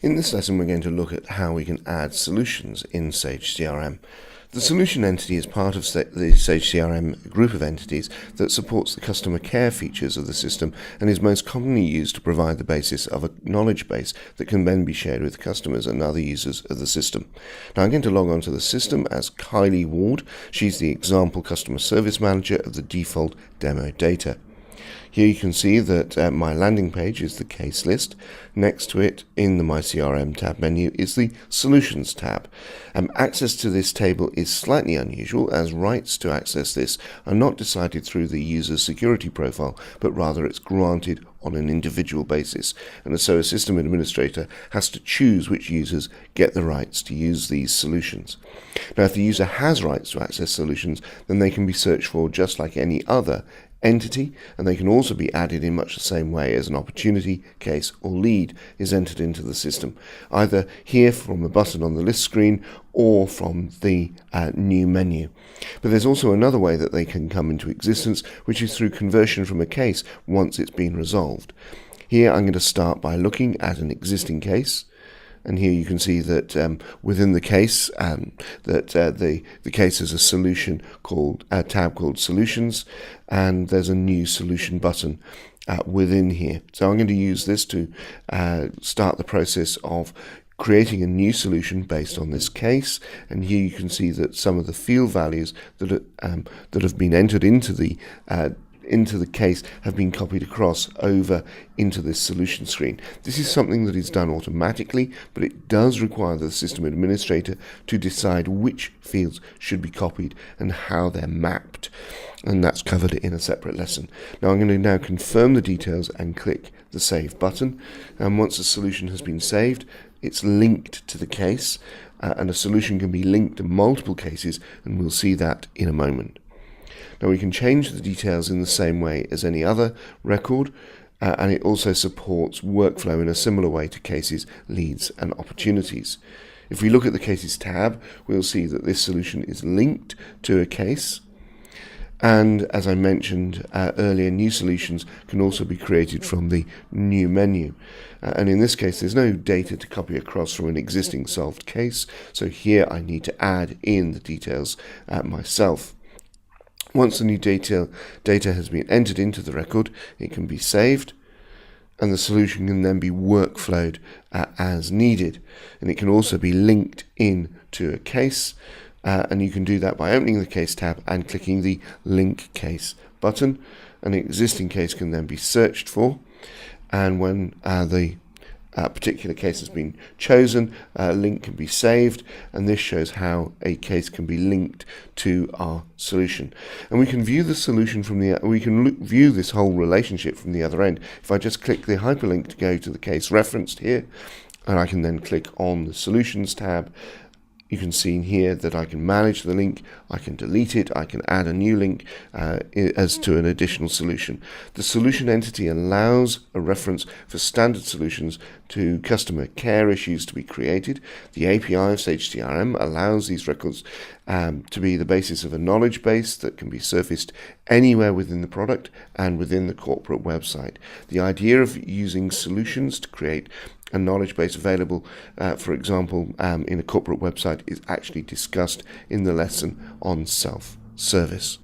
In this lesson, we're going to look at how we can add solutions in Sage CRM. The solution entity is part of the Sage CRM group of entities that supports the customer care features of the system and is most commonly used to provide the basis of a knowledge base that can then be shared with customers and other users of the system. Now I'm going to log on to the system as Kylie Ward. She's the example customer service manager of the default demo data. Here you can see that my landing page is the case list. Next to it in the My CRM tab menu is the Solutions tab. Access to this table is slightly unusual, as rights to access this are not decided through the user's security profile, but rather it's granted on an individual basis, and so a system administrator has to choose which users get the rights to use these solutions. Now, if the user has rights to access solutions, then they can be searched for just like any other entity, and they can also be added in much the same way as an opportunity, case, or lead is entered into the system, either here from the button on the list screen or from the new menu. But there's also another way that they can come into existence, which is through conversion from a case once it's been resolved. Here I'm going to start by looking at an existing case. And here you can see that within the case, the case has a solution called a tab called Solutions, and there's a new solution button within here. So I'm going to use this to start the process of creating a new solution based on this case. And here you can see that some of the field values that have been entered into the case have been copied across over into this solution screen. This is something that is done automatically, but it does require the system administrator to decide which fields should be copied and how they're mapped, and that's covered in a separate lesson. Now I'm going to confirm the details and click the Save button, and once the solution has been saved, it's linked to the case, and a solution can be linked to multiple cases, and we'll see that in a moment. Now we can change the details in the same way as any other record, and it also supports workflow in a similar way to cases, leads, and opportunities. If we look at the Cases tab, we'll see that this solution is linked to a case, and as I mentioned earlier, new solutions can also be created from the new menu. And in this case, there's no data to copy across from an existing solved case, so here I need to add in the details myself. Once the new data has been entered into the record, it can be saved, and the solution can then be workflowed as needed. And it can also be linked in to a case, and you can do that by opening the Case tab and clicking the Link Case button. An existing case can then be searched for, and when the particular case has been chosen, a link can be saved, and this shows how a case can be linked to our solution. And we can view the solution from view this whole relationship from the other end. If I just click the hyperlink to go to the case referenced here, and I can then click on the Solutions tab, you can see in here that I can manage the link, I can delete it, I can add a new link as to an additional solution. The solution entity allows a reference for standard solutions to customer care issues to be created. The API of Sage CRM allows these records to be the basis of a knowledge base that can be surfaced anywhere within the product and within the corporate website. The idea of using solutions to create a knowledge base available, for example, in a corporate website is actually discussed in the lesson on self-service.